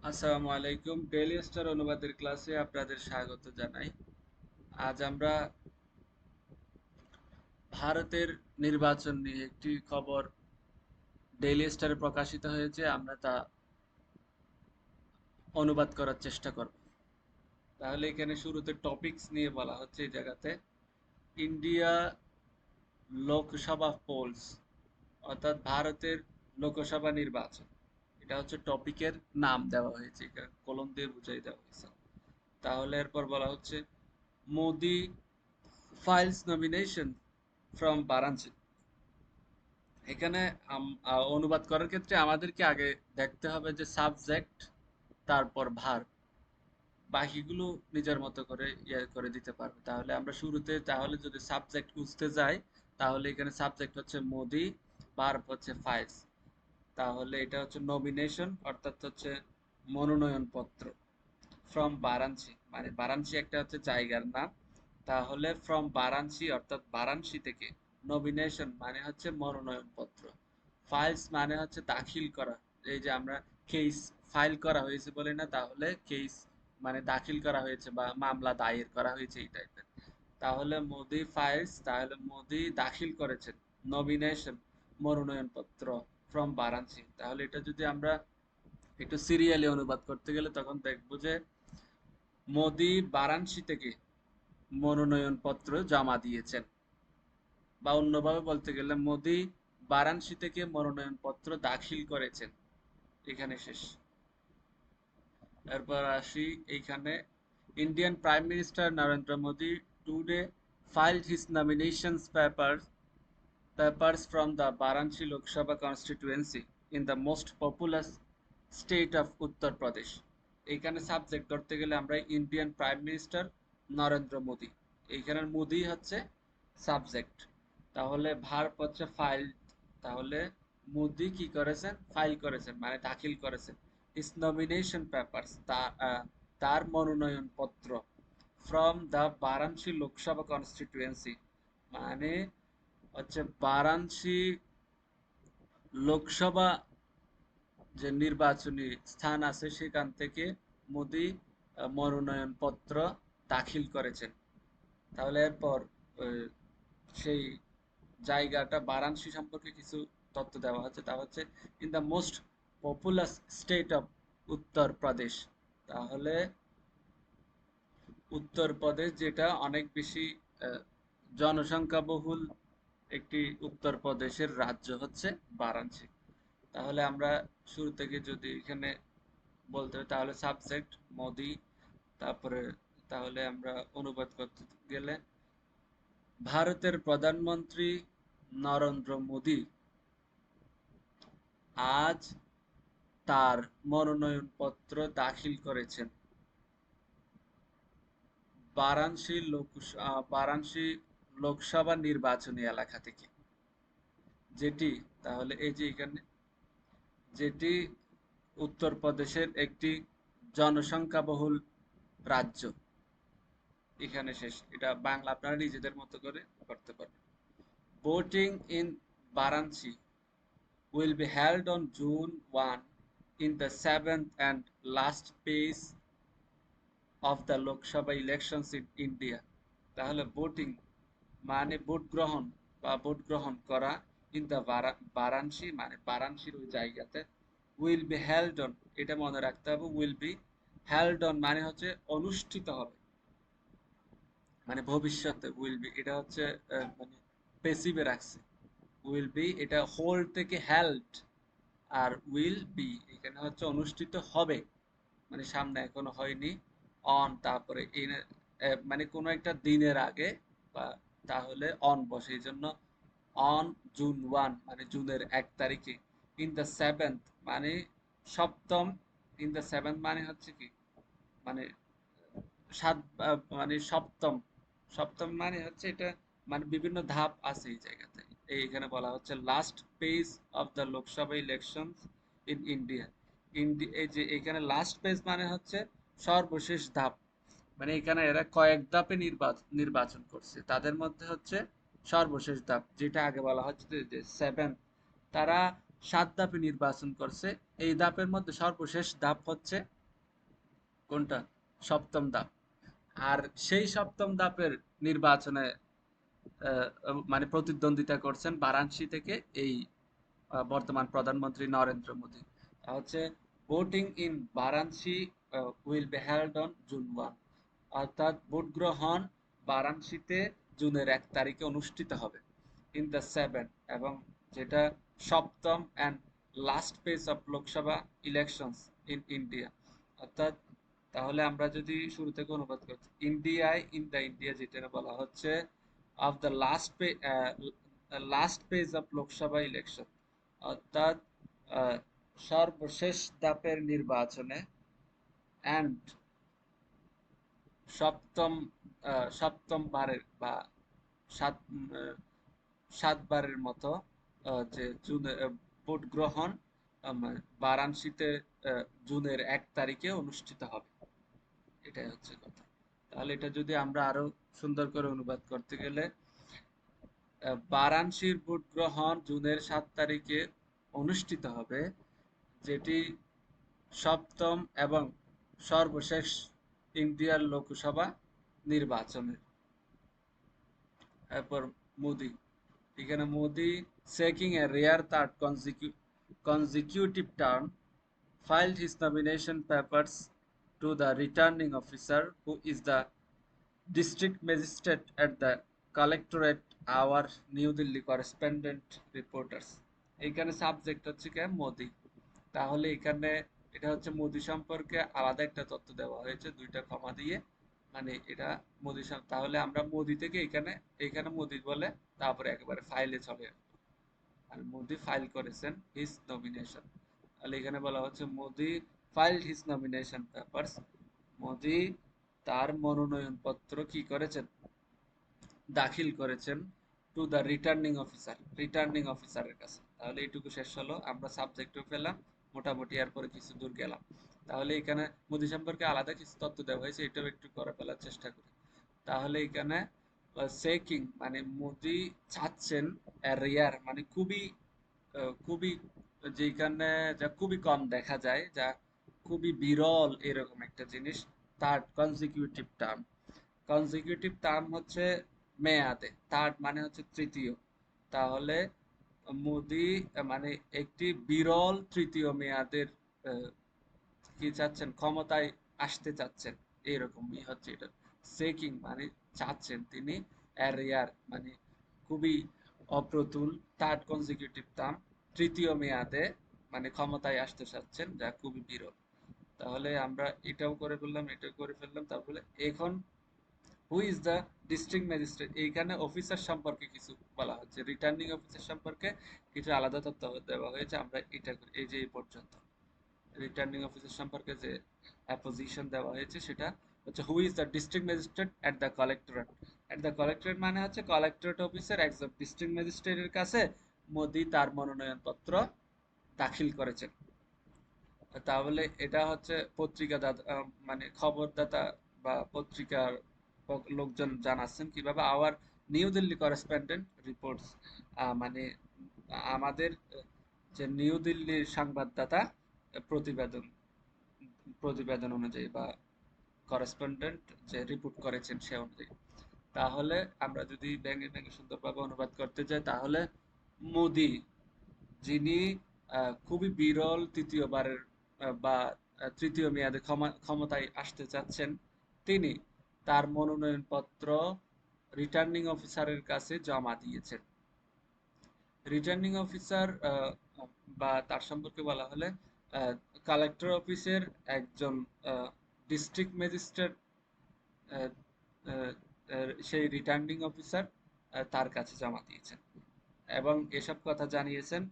আসসালামু আলাইকুম। Daily star অনুবাদের ক্লাসে আপনাদের স্বাগত জানাই। আজ আমরা ভারতের নির্বাচন নিয়ে একটি খবর ডেইলি স্টারে প্রকাশিত হয়েছে, আমরা তা অনুবাদ করার চেষ্টা করব। তাহলে এখানে শুরুতে টপিকস নিয়ে বলা হচ্ছে এই জায়গাতে ইন্ডিয়া লোকসভা পোলস, অর্থাৎ ভারতের লোকসভা নির্বাচন। এটা হচ্ছে টপিকের নাম দেওয়া হয়েছে, এখানে কলম দিয়ে বুঝাই দেওয়া হয়েছে। তাহলে এরপর বলা হচ্ছে Modi files nomination from Varanasi. এখানে অনুবাদ করার ক্ষেত্রে আমাদেরকে আগে দেখতে হবে যে সাবজেক্ট, তারপর ভার্ব, বাকিগুলো নিজের মতো করে ইয়ে করে দিতে পারবে। তাহলে আমরা শুরুতে তাহলে যদি সাবজেক্ট খুঁজতে যাই, তাহলে এখানে সাবজেক্ট হচ্ছে মোদি, ভার্ব হচ্ছে ফাইলস। তাহলে এটা হচ্ছে নমিনেশন, অর্থাৎ হচ্ছে মনোনয়ন পত্র। ফ্রম বারাণসী মানে বারাণসী একটা হচ্ছে জায়গার নাম। তাহলে ফ্রম বারাণসী অর্থাৎ বারাণসী থেকে। নমিনেশন মানে হচ্ছে মনোনয়ন পত্র। ফাইলস মানে হচ্ছে দাখিল করা। এই যে আমরা কেস ফাইল করা হয়েছে বলে না, তাহলে কেস মানে দাখিল করা হয়েছে বা মামলা দায়ের করা হয়েছে এই টাইপের। তাহলে মোদি ফাইলস, তাহলে মোদি দাখিল করেছেন নমিনেশন মনোনয়ন পত্র ফ্রম বারাণসী। তাহলে এটা যদি আমরা একটু সিরিয়ালি অনুবাদ করতে গেলে তখন দেখবো যে মোদি বারাণসী থেকে মনোনয়ন পত্র জমা দিয়েছেন, বা অন্যভাবে বলতে গেলে মোদি বারাণসী থেকে মনোনয়ন পত্র দাখিল করেছেন। এখানে শেষ। এরপর আসি এইখানে Indian prime minister Narendra Modi today filed his nominations papers from the Varanasi Lok Sabha constituency in the most populous state of Uttar Pradesh. এইখানে সাবজেক্ট ধরতে গেলে আমরা Indian prime minister Narendra Modi, এইখানের মোদি হচ্ছে সাবজেক্ট। তাহলে ভার্ব হচ্ছে ফাইল। তাহলে মোদি কি করেছেন? ফাইল করেছেন মানে দাখিল করেছেন ইস নমিনেশন পেপারস, তার মনোনয়ন পত্র from the Varanasi Lok Sabha constituency মানে হচ্ছে বারাণসী লোকসভা যে নির্বাচনী স্থান আছে সেখান থেকে মোদি মনোনয়ন পত্র দাখিল করেছেন। তাহলে এরপর সেই জায়গাটা বারাণসী সম্পর্কে কিছু তথ্য দেওয়া হচ্ছে, তা হচ্ছে in the most populous state of Uttar Pradesh. তাহলে উত্তরপ্রদেশ যেটা অনেক বেশি জনসংখ্যা বহুল একটি উত্তরপ্রদেশের রাজ্য হচ্ছে বারাণসী। তাহলে আমরা শুরু থেকে যদি এখানে বলতে হয় তাহলে সাবজেক্ট মোদি, তারপরে তাহলে আমরা অনুবাদ করতে গেলে ভারতের প্রধানমন্ত্রী নরেন্দ্র মোদি আজ তার মনোনয়নপত্র দাখিল করেছেন বারাণসী লোকসভা নির্বাচনী এলাকা থেকে, যেটি তাহলে এই যে এখানে যেটি উত্তরপ্রদেশের একটি জনসংখ্যাবহুল রাজ্য। এখানে শেষ। এটা বাংলা আপনারা নিজেদের মতো করে করতে পারবেন। Voting in Varanasi will be held on June 1 in the seventh and last phase of the Lok Sabha elections in India. তাহলে ভোটিং মানে ভোট গ্রহণ বা ভোট গ্রহণ করা ইন দ্য বারাণসী মানে বারাণসীর ওই জায়গাতে উইল বি হেল্ড অন, এটা মনে রাখতে হবে। উইল বি হেল্ড অন মানে হচ্ছে অনুষ্ঠিত হবে, মানে ভবিষ্যতে। উইল বি এটা হচ্ছে মানে পেসিভে রাখছে। উইল বি এটা হোল্ড থেকে হেল্ড, আর উইল বি এখানে হচ্ছে অনুষ্ঠিত হবে মানে সামনে এখনো হয়নি। অন তারপরে ইন মানে কোনো একটা দিনের আগে বা তাহলে অন বসে, এই জন্য অন জুন 1 মানে জুনের 1 তারিখে। ইন দ্য সেভেন্থ মানে সপ্তম। ইন দ্য সেভেন্থ মানে হচ্ছে কি মানে সাত মানে সপ্তম। সপ্তম মানে হচ্ছে এটা মানে বিভিন্ন ধাপ আছে এই জায়গাতে। এইখানে বলা হচ্ছে last page of the Lok Sabha election in India. এই যে এখানে লাস্ট পেজ মানে হচ্ছে সর্বশেষ ধাপ, মানে এখানে এরা কয়েক ধাপে নির্বাচন করছে, তাদের মধ্যে হচ্ছে সর্বশেষ ধাপ যেটা আগে বলা হচ্ছে যে সেভেন। তারা 7 ধাপে নির্বাচন করছে। এই ধাপের মধ্যে সর্বশেষ ধাপ হচ্ছে কোনটা? সপ্তম ধাপ। আর সেই সপ্তম ধাপের নির্বাচনে মানে প্রতিদ্বন্দ্বিতা করছেন বারাণসী থেকে এই বর্তমান প্রধানমন্ত্রী নরেন্দ্র মোদী। হচ্ছে voting in Varanasi will be held on June 1, অর্থাৎ ভোট গ্রহণ বারাণসীতে জুনের 1 তারিখে অনুষ্ঠিত হবে। ইন দ্য 7, এবং যেটা সপ্তম and last phase of Lok Sabha elections in India, অর্থাৎ তাহলে আমরা যদি শুরু থেকে অনুবাদ করছি, ইন্ডিয়ায় ইন দ্য ইন্ডিয়া যেটা বলা হচ্ছে of the last page of Lok Sabha election, অর্থাৎ আহ, সর্বশেষ ধাপের নির্বাচনে অ্যান্ড সপ্তম সপ্তম বারের বা সাত সাতবারের মতো যে জুনে ভোট গ্রহণ বারাণসীতে জুনের 1 তারিখে অনুষ্ঠিত হবে। এটাই হচ্ছে কথা। তাহলে এটা যদি আমরা আরো সুন্দর করে অনুবাদ করতে গেলে, বারাণসীর ভোট গ্রহণ জুনের 7 তারিখে অনুষ্ঠিত হবে, যেটি সপ্তম এবং সর্বশেষ ইন্ডিয়ার লোকসভা নির্বাচনের। এরপর মোদি, এখানে Modi checking a rare third consecutive term filed his nomination papers to the returning officer, who is the district magistrate at the collectorate. Our New Delhi correspondent reporters. এইখানে সাবজেক্ট হচ্ছে কি মোদি। তাহলে এখানে এটা হচ্ছে মোদি সম্পর্কে আলাদা একটা তথ্য দেওয়া হয়েছে দুইটা কমা দিয়ে, মানে এটা মোদি। তাহলে আমরা মোদি থেকে এখানে এখানে মোদি বলে তারপরে একেবারে ফাইলে চলে আসবে। আর মোদি ফাইল করেছেন হিজ নমিনেশন। তাহলে এখানে বলা হচ্ছে Modi filed his nomination papers, Modi তার মনোনয়ন পত্র কি করেছেন? দাখিল করেছেন টু দ্য রিটার্নিং অফিসারের কাছে। তাহলে এইটুকু শেষ হলো, আমরা সাবজেক্টও পেলাম মোটামুটি, এরপরে কিছু দূর গেলাম। তাহলে এখানে মোদি সম্পর্কে আলাদা কিছু তথ্য দেওয়া হয়েছে, এটাও একটু করে ফেলার চেষ্টা করি। তাহলে এখানে সেকিং মানে মোদি চাচ্ছেন, রেয়ার মানে খুবই খুবই, যেখানে যা খুবই কম দেখা যায়, যা খুবই বিরল এরকম একটা জিনিস, third consecutive term. Consecutive term হচ্ছে মেয়াদে, থার্ড মানে হচ্ছে তৃতীয়। তাহলে মোদি মানে একটি বিরল তৃতীয় মেয়াদের কি চাচ্ছেন? ক্ষমতায় আসতে চাচ্ছেন, এরকমই হচ্ছে এটা। সেকিং মানে চাচ্ছেন তিনি, এরিয়ার মানে খুবই অপ্রতুল, থার্ড কনজিকিউটিভ টার্ম তৃতীয় মেয়াদে মানে ক্ষমতায় আসতে চাচ্ছেন, যা খুবই বিরল। তাহলে আমরা এটাও করে ফেললাম, এটাও করে ফেললাম। তারপরে এখন who is the district magistrate, এইখানে অফিসার সম্পর্কে কিছু বলা হচ্ছে, রিটার্নিং অফিসার সম্পর্কে কিছু আলাদা তথ্য দেওয়া হয়েছে। আমরা এটা এই যে এই পর্যন্ত রিটার্নিং অফিসার সম্পর্কে যে অ্যাপোজিশন দেওয়া হয়েছে সেটা হচ্ছে who is the district magistrate at the collectorate. At the collectorate মানে হচ্ছে কালেক্টরেট অফিসার একজন ডিস্ট্রিক্ট ম্যাজিস্ট্রেটের কাছে মোদি তার মনোনয়ন পত্র দাখিল করেছেন। তাহলে এটা হচ্ছে পত্রিকা মানে খবরদাতা বা পত্রিকার লোকজন জানাচ্ছেন কিভাবে। Our new Delhi correspondent reports, মানে আমাদের যে নিউ দিল্লির সংবাদদাতা প্রতিবেদন প্রতিবেদন অনুযায়ী বা করেসপন্ডেন্ট যে রিপোর্ট করেছেন সে অনুযায়ী। তাহলে আমরা যদি ভেঙে ভেঙে সুন্দরভাবে অনুবাদ করতে যাই, তাহলে মোদি যিনি খুবই বিরল তৃতীয়বারের বা তৃতীয় মেয়াদে ক্ষমতায় আসতে চাচ্ছেন, তিনি তার মনোনয়ন পত্র রিটার্নিং অফিসারের কাছে জমা দিয়েছেন। রিটার্নিং অফিসার বা তার সম্পর্কে বলা হলে কালেক্টর অফিসের একজন ডিস্ট্রিক্ট ম্যাজিস্ট্রেট, সেই রিটার্নিং অফিসার তার কাছে জমা দিয়েছেন এবং এসব কথা জানিয়েছেন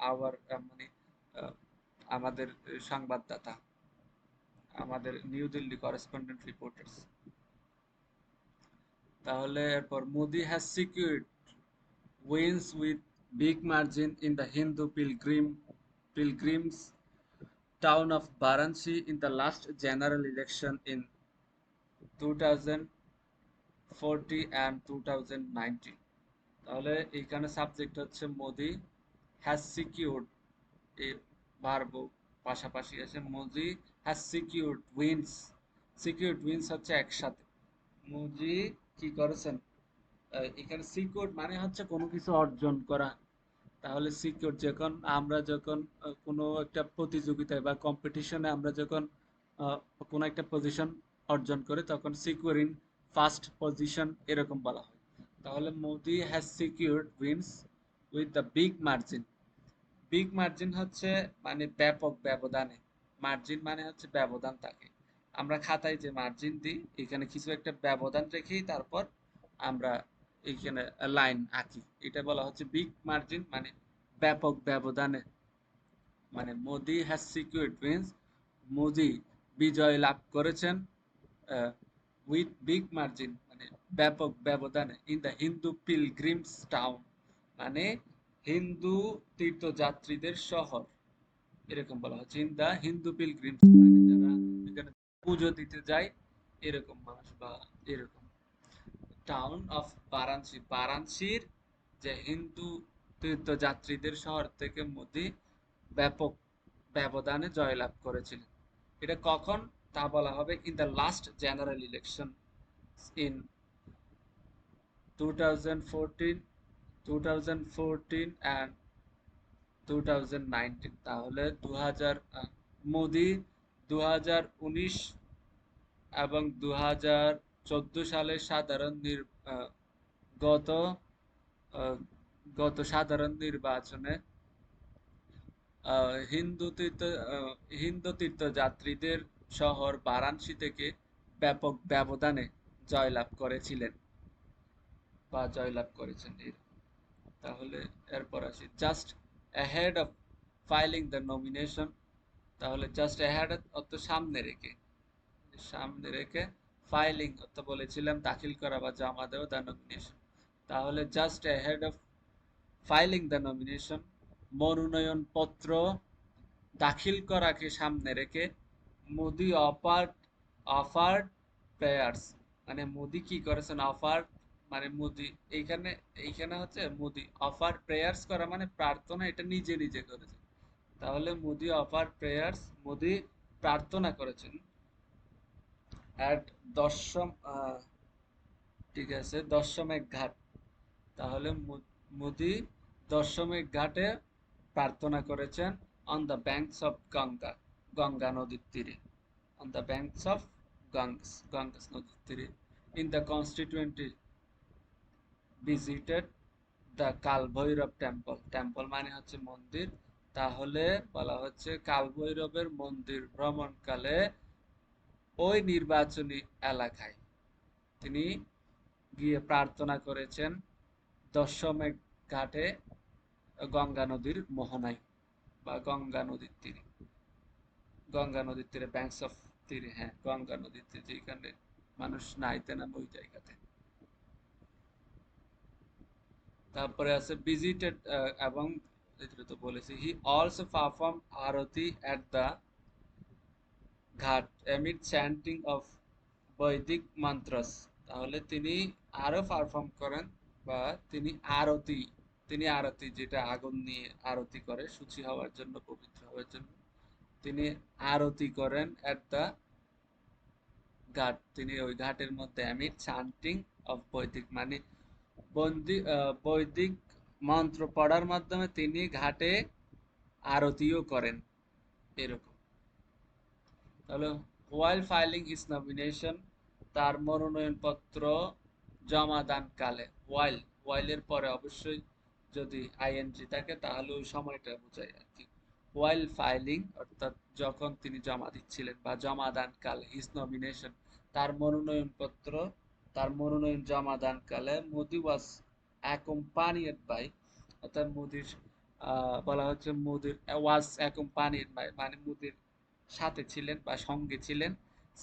আওয়ার মানে আহ, আমাদের সংবাদদাতা, আমাদের নিউ দিল্লি করেসপন্ডেন্ট রিপোর্টার্স। তাহলে এরপর Modi has secured wins with big margin in the Hindu pilgrims town of Varanasi in the last general election in 2040 and 2019. তাহলে এইখানে সাবজেক্ট হচ্ছে মোদি হ্যাজ সিকিউরড, এই ভার্ব পাশাপাশি আছে। Modi has secured wins, secured wins হচ্ছে একসাথে। মুজি কি করেছেন, এখানে সিকিউরড মানে হচ্ছে কোনো কিছু অর্জন করা। তাহলে সিকিউর যখন আমরা যখন কোনো একটা প্রতিযোগিতায় বা কম্পিটিশনে আমরা যখন আহ, কোনো একটা পজিশন অর্জন করি তখন সিকিউর ইন ফার্স্ট পজিশন এরকম বলা হয়। তাহলে Modi has secured wins with the big margin. Big margin হচ্ছে মানে ব্যাপক ব্যবধানে, মার্জিন মানে হচ্ছে ব্যবধান থাকে। আমরা খাতায় যে মার্জিন দিই এখানে কিছু একটা ব্যবধান রেখেই তারপর আমরা এইখানে লাইন আঁকি, এটা বলা হচ্ছে বিগ মার্জিন মানে ব্যাপক ব্যবধানে। মানে Modi has secured wins, Modi বিজয় লাভ করেছেন উইথ বিগ মার্জিন মানে ব্যাপক ব্যবধানে in the Hindu pilgrims town, মানে হিন্দু তীর্থযাত্রীদের শহর এরকম বলা হচ্ছে। ইন দা হিন্দু পিলগ্রিমস মানে যারা এখানে পুজো দিতে যায় এরকম মানুষ বা এরকম। টাউন অফ বারাণসী, বারাণসীর যে হিন্দু তীর্থযাত্রীদের শহর থেকে মোদি ব্যাপক ব্যবধানে জয়লাভ করেছিলেন। এটা কখন তা বলা হবে in the last general election in 2014, 2014 and 2019। তাহলে 2000 মোদি 2019 এবং 2014 সালের গত আহ, গত সাধারণ নির্বাচনে হিন্দু তীর্থ হিন্দু তীর্থযাত্রীদের শহর বারাণসী থেকে ব্যাপক ব্যবধানে জয়লাভ করেছিলেন বা জয়লাভ করেছেন। তাহলে এরপর আসি just ahead of filing the nomination. তাহলে জাস্ট অ্যাহেড অর্থ সামনে রেখে, সামনে রেখে ফাইলিং অর্থ বলেছিলাম দাখিল করা বা জমা দেওয়া দ্য নমিনেশন। তাহলে just ahead of filing the nomination মনোনয়ন পত্র দাখিল করাকে সামনে রেখে মোদি অফার্ড প্রেয়ার্স মানে মোদি কি করেছেন অফার মানে মোদি এইখানে, এইখানে হচ্ছে মোদি অফার প্রেয়ার্স করা মানে প্রার্থনা, এটা নিজে নিজে করেছেন। তাহলে মোদি অফার প্রেয়ার্স মোদি প্রার্থনা করেছেন অ্যাট দশম ঠিক আছে দশমেক ঘাট। তাহলে মোদি দশমেক ঘাটে প্রার্থনা করেছেন on the banks of Ganga, Ganga নদীর তীরে। On the banks of Ganges নদীর তীরে। In the constituency visited the Kalbhairav temple, temple মানে হচ্ছে মন্দির। তাহলে বলা হচ্ছে কালভৈরবের মন্দির ভ্রমণকালে ওই নির্বাচনী এলাকায় তিনি গিয়ে প্রার্থনা করেছেন দশমেক ঘাটে গঙ্গা নদীর মোহনায় বা গঙ্গা নদীর তীরে। গঙ্গা নদীর তীরে ব্যাংকস অফ তীরে, হ্যাঁ গঙ্গা নদীর তীরে যেখানে মানুষ নাইতে নামে ওই জায়গাতে। তারপরে আছে ভিজিটেড এবং এটা তো বলেছি he also perform aarti at the ghat amid chanting of Vedic mantras. তাহলে তিনি আরো পারফর্ম করেন বা তিনি আরতি, তিনি আরতি যেটা আগুন নিয়ে আরতি করে শুচি হওয়ার জন্য পবিত্র হওয়ার জন্য তিনি আরতি করেন এট দ্য ঘাট, তিনি ওই ঘাটের মধ্যে আমি চান্টিং অফ বৈদিক মানে বৈদিক মন্ত্র পড়ার মাধ্যমে তিনি ঘাটে আরতিও করেন এরকম। তাহলে ওয়াইল ফাইলিং হিজ নমিনেশন, তার মনোনয়ন পত্র জমা দান কালে, ওয়াইল ওয়াইলের পরে অবশ্যই যদি আইএনজি থাকে তাহলে ওই সময়টা বোঝায় আর কি। ওয়াইল ফাইলিং অর্থাৎ যখন তিনি জমা দিচ্ছিলেন বা জমা দান কালে, হিজ নমিনেশন তার মনোনয়ন পত্র, তার মনোনয়ন জমা দান কালে মোদি ওয়াজ অ্যাকম্পানিয়েড বাই, অর্থাৎ মোদির বলা হচ্ছে মোদির ওয়াজ অ্যাকম্পানিয়েড বাই মানে মোদির সাথে ছিলেন বা সঙ্গে ছিলেন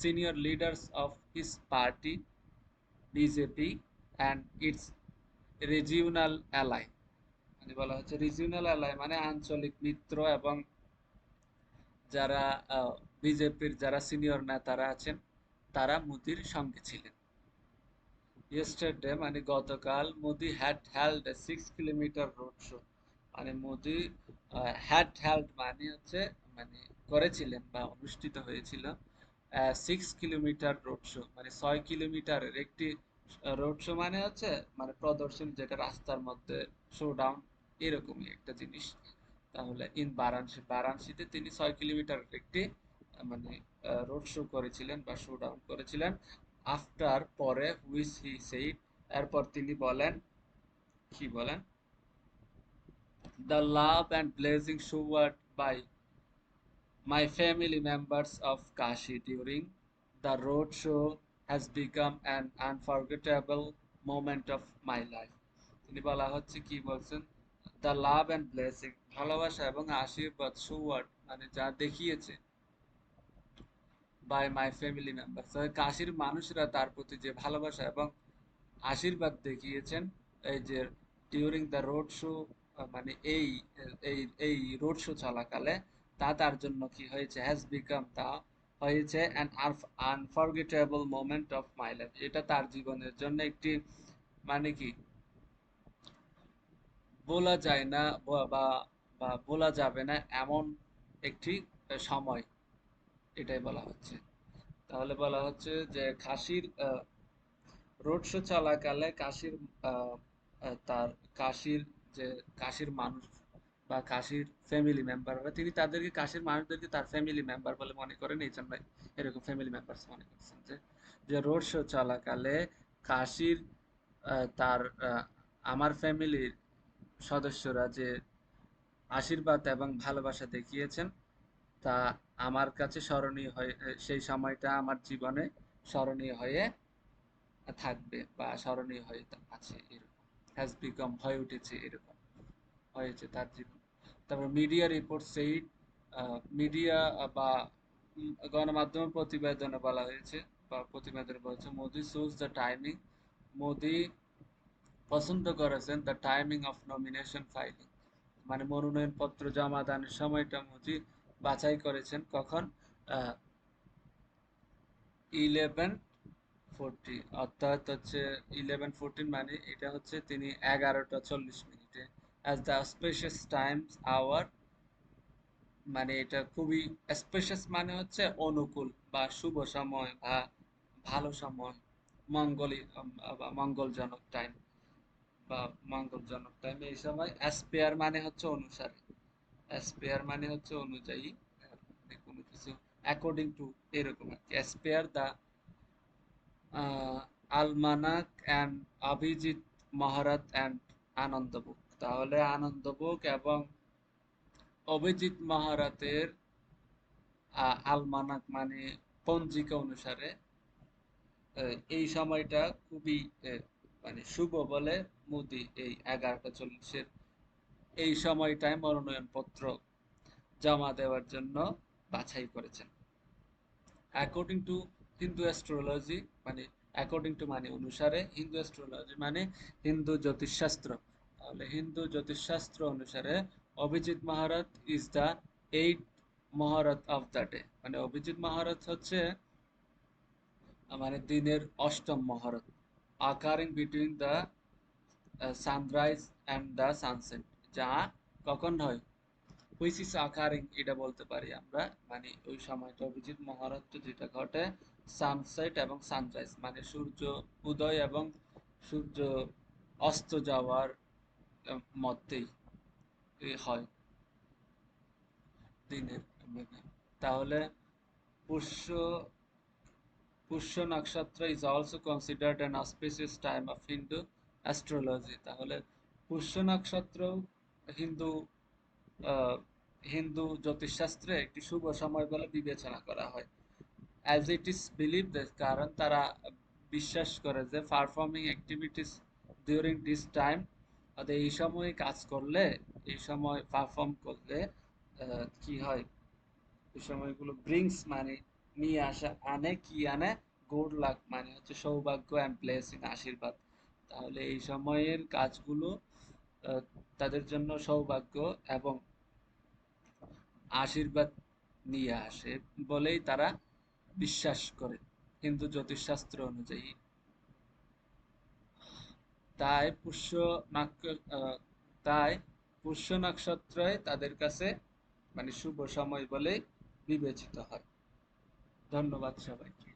senior leaders of his party BJP and it's regional ally, মানে বলা হচ্ছে রিজিওনাল অ্যালাই মানে আঞ্চলিক মিত্র এবং যারা বিজেপির যারা সিনিয়র নেতারা আছেন তারা মোদির সঙ্গে ছিলেন। ইয়েস্টারডে মানে গতকাল Modi had held A 6 kilometre road show, মানে মোদি হ্যাড হেল্ড মানে হচ্ছে মানে করেছিলেন বা অনুষ্ঠিত হয়েছিল 6 কিলোমিটার রোড শো, মানে 6 কিলোমিটারের একটি রোড শো, মানে হচ্ছে মানে প্রদর্শনী, যেটা রাস্তার মধ্যে শো ডাউন, এরকমই একটা জিনিস। তাহলে ইন বারাণসী, বারাণসীতে তিনি 6 কিলোমিটারের একটি মানে রোড শো করেছিলেন বা শো ডাউন করেছিলেন। আফটার, পরে, হুইচ হি সেইড, এরপর তিনি বলেন, কি বলেন, the love and blessing showered by my family members of Kashi during the road show has become an unforgettable moment of my life. তিনি বলা হচ্ছে, কি বলছেন, দ্য লাভ অ্যান্ড ব্লেসিং, ভালোবাসা এবং আশীর্বাদ, showered মানে যা দেখিয়েছে, বাই মাই ফ্যামিলি মেম্বার, কাশির মানুষরা তার প্রতি যে ভালোবাসা এবং আশীর্বাদ দেখিয়েছেন, এই যে ডিউরিং দ্য রোড শো, মানে এই এই রোড শো চলাকালে, তা তার জন্য কি হয়েছে, হ্যাজ বিকাম, তা হয়েছে an unforgettable moment of my life, এটা তার জীবনের জন্য একটি মানে কি বলা যায় না বা বা বলা যাবে না এমন একটি সময়, এটাই বলা হচ্ছে। তাহলে বলা হচ্ছে যে কাশীর রোড শো চলাকালে কাশীর আহ, তার কাশীর যে কাশীর মানুষ বা কাশীর ফ্যামিলি মেম্বাররা, তিনি তাদেরকে, কাশীর মানুষদেরকে তার ফ্যামিলি মেম্বার বলে মনে করেন, এই জন্য এরকম ফ্যামিলি মেম্বার্স মনে করছেন, যে যে রোড শো চলাকালে কাশীর তার আমার ফ্যামিলির সদস্যরা যে আশীর্বাদ এবং ভালোবাসা দেখিয়েছেন, তা আমার কাছে স্মরণীয় হয়ে, সেই সময়টা আমার জীবনে স্মরণীয় হয়ে থাকবে বা স্মরণীয় হয়ে আছে, এরকম হ্যাজ বিকাম, হয়ে উঠেছে, এরকম হয়েছে তার জীবন। তারপর মিডিয়া রিপোর্ট সেইড, মিডিয়া বা গণমাধ্যম প্রতিবেদনে বলা হয়েছে বা প্রতিবেদনে বলেছে, Modi choose the timing, Modi পছন্দ করেছেন the timing of nomination filing, মানে মনোনয়ন পত্র জমা দানের সময়টা মোদি বাছাই করেছেন কখন, 11:40, অর্থাৎ হচ্ছে 11:14, মানে এটা হচ্ছে তিনি 11:40 as the auspicious times hour, মানে এটা খুবই স্পেশাস, মানে হচ্ছে অনুকূল বা শুভ সময় বা ভালো সময়, মঙ্গলী বা মঙ্গলজনক টাইম বা মঙ্গলজনক টাইম, এই সময়। অ্যাসপেয়ার মানে হচ্ছে অনুসারে, অ্যাসপেয়ার মানে হচ্ছে অনুযায়ী, মানে কোনো কিছু অ্যাকর্ডিং টু, এরকম আর কি। অ্যাসপেয়ার দ্য আলমানাক অ্যান্ড অভিজিৎ মহারত অ্যান্ড আনন্দবুক, তাহলে আনন্দবুক এবং অভিজিৎ মহারতের আলমানাক মানে পঞ্জিকা অনুসারে এই সময়টা খুবই মানে শুভ বলে মোদি এই 11:40 এই সময়টায় মনোনয়ন পত্র জমা দেওয়ার জন্য বাছাই করেছেন। অ্যাকর্ডিং টু হিন্দু অ্যাস্ট্রোলজি, মানে অ্যাকর্ডিং টু মানে অনুসারে, হিন্দু অ্যাস্ট্রোলজি মানে হিন্দু জ্যোতিষশাস্ত্র, তাহলে হিন্দু জ্যোতিষশাস্ত্র অনুসারে Abhijit muhurat is the eight muhurat of the day, মানে অভিজিৎ মহারত হচ্ছে মানে দিনের অষ্টম মহরত, occurring between the sunrise and the sunset, যা কখন হয়, হুইচ ইজ occurring, এটা বলতে পারি আমরা, মানে ওই সময়টা অভিজিৎ মহারত যেটা ঘটে সানসেট এবং সানরাইজ, মানে সূর্য উদয় এবং সূর্য অস্ত যাওয়ার মধ্যেই হয় দিনের, মানে তাহলে পুষ্য পুষ্য নক্ষত্র is also considered an auspicious time of Hindu astrology, তাহলে পুষ্য নক্ষত্র হিন্দু হিন্দু জ্যোতিষশাস্ত্রে একটি শুভ সময় বলে বিবেচনা করা হয়। অ্যাজ ইট ইজ বিলিভ, কারণ তারা বিশ্বাস করে যে performing activities during this time, অর্থাৎ এই সময় কাজ করলে, এই সময় পারফর্ম করলে কি হয়, এই সময়গুলো ব্রিংস মানে নিয়ে আসা, আনে, কি আনে, গুড লাক মানে হচ্ছে সৌভাগ্য, অ্যান্ড ব্লেসিং আশীর্বাদ, তাহলে এই সময়ের কাজগুলো আহ, তাদের জন্য সৌভাগ্য এবং আশীর্বাদ নিয়ে আসে বলেই তারা বিশ্বাস করে হিন্দু জ্যোতিষশাস্ত্র অনুযায়ী। তাই পুষ্য নাক্ষ তাই পুষ্য নক্ষত্রই তাদের কাছে মানে শুভ সময় বলে বিবেচিত হয়। ধন্যবাদ সবাইকে।